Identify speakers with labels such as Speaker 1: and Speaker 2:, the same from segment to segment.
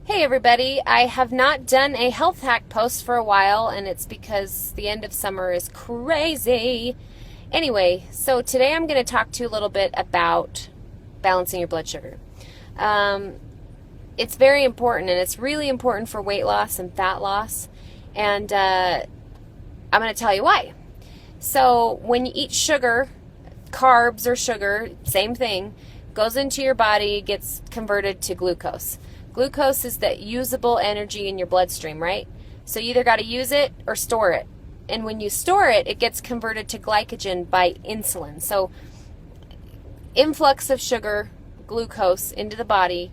Speaker 1: Hey everybody, I have not done a health hack post for a while, and it's because the end of summer is crazy. Anyway, so today I'm going to talk to you a little bit about balancing your blood sugar. Um, it's very important, and it's really important for weight loss and fat loss, and I'm going to tell you why. So when you eat sugar, carbs or sugar, same thing, goes into your body, gets converted to glucose. Glucose is that usable energy in your bloodstream, right? So you either got to use it or store it. And when you store it, it gets converted to glycogen by insulin. So influx of sugar, glucose into the body,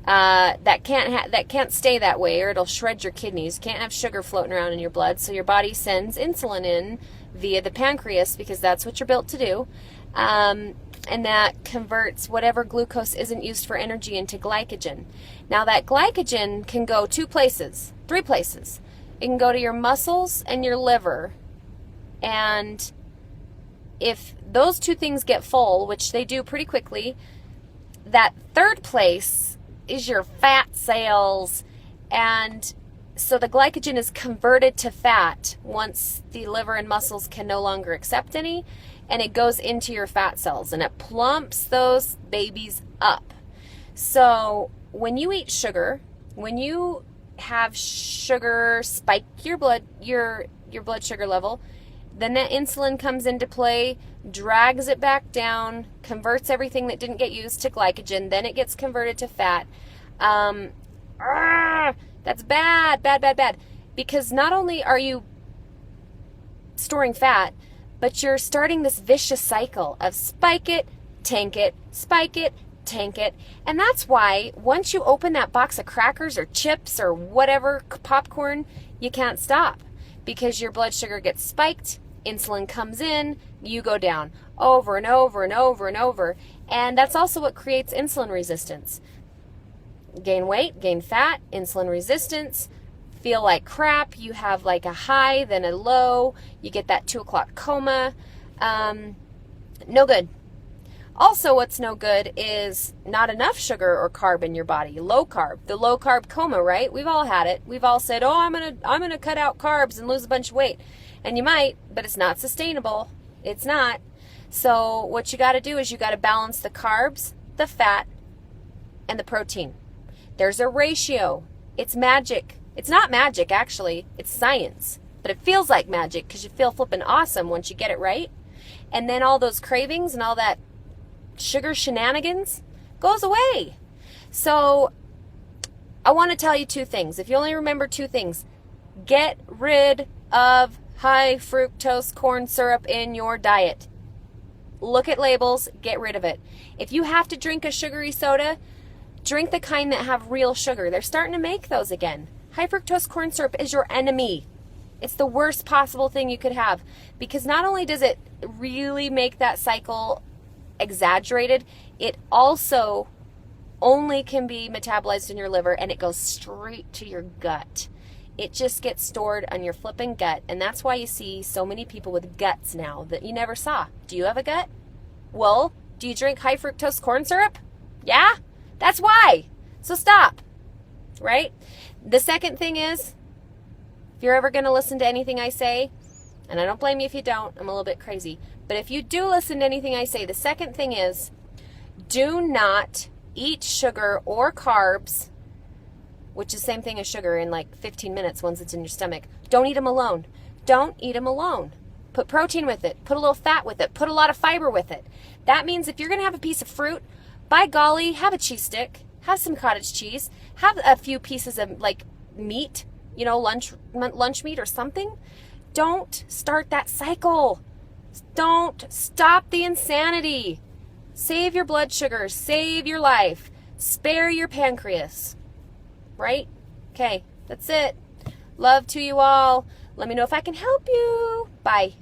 Speaker 1: that can't stay that way, or it'll shred your kidneys. You can't have sugar floating around in your blood, so your body sends insulin in via the pancreas because that's what you're built to do. And that converts whatever glucose isn't used for energy into glycogen. Now that glycogen can go three places. It can go to your muscles and your liver. And if those two things get full, which they do pretty quickly, that third place is your fat cells. And so the glycogen is converted to fat once the liver and muscles can no longer accept any, and it goes into your fat cells and it plumps those babies up. So when you eat sugar, when you have sugar spike your blood sugar level, then that insulin comes into play, drags it back down, converts everything that didn't get used to glycogen, then it gets converted to fat. That's bad. Because not only are you storing fat, but you're starting this vicious cycle of spike it, tank it, spike it, tank it. And that's why once you open that box of crackers or chips or whatever, popcorn, you can't stop. Because your blood sugar gets spiked, insulin comes in, you go down over and over and over and over. And that's also what creates insulin resistance. Gain weight, gain fat, insulin resistance, feel like crap, you have like a high, then a low, you get that 2 o'clock coma. No good. Also, what's no good is not enough sugar or carb in your body. Low carb, the low carb coma, right? We've all had it. We've all said, "Oh, I'm gonna cut out carbs and lose a bunch of weight," and you might, but it's not sustainable. It's not. So what you got to do is you got to balance the carbs, the fat, and the protein. There's a ratio. It's magic. It's not magic, actually. It's science. But it feels like magic because you feel flipping awesome once you get it right. And then all those cravings and all that sugar shenanigans goes away. So I want to tell you two things. If you only remember two things, get rid of high fructose corn syrup in your diet. Look at labels, get rid of it. If you have to drink a sugary soda, drink the kind that have real sugar. They're starting to make those again. High fructose corn syrup is your enemy. It's the worst possible thing you could have, because not only does it really make that cycle exaggerated, it also only can be metabolized in your liver and it goes straight to your gut. It just gets stored on your flipping gut, and that's why you see so many people with guts now that you never saw. Do you have a gut? Well, do you drink high fructose corn syrup? Yeah? That's why. So stop. Right? The second thing is, if you're ever going to listen to anything I say, and I don't blame you if you don't, I'm a little bit crazy, but if you do listen to anything I say, the second thing is, do not eat sugar or carbs, which is the same thing as sugar, in like 15 minutes once it's in your stomach. Don't eat them alone. Don't eat them alone. Put protein with it. Put a little fat with it. Put a lot of fiber with it. That means if you're going to have a piece of fruit, by golly, have a cheese stick. Have some cottage cheese. Have a few pieces of like meat, lunch meat or something. Don't start that cycle. Don't stop the insanity. Save your blood sugar. Save your life. Spare your pancreas. Right? Okay, that's it. Love to you all. Let me know if I can help you. Bye.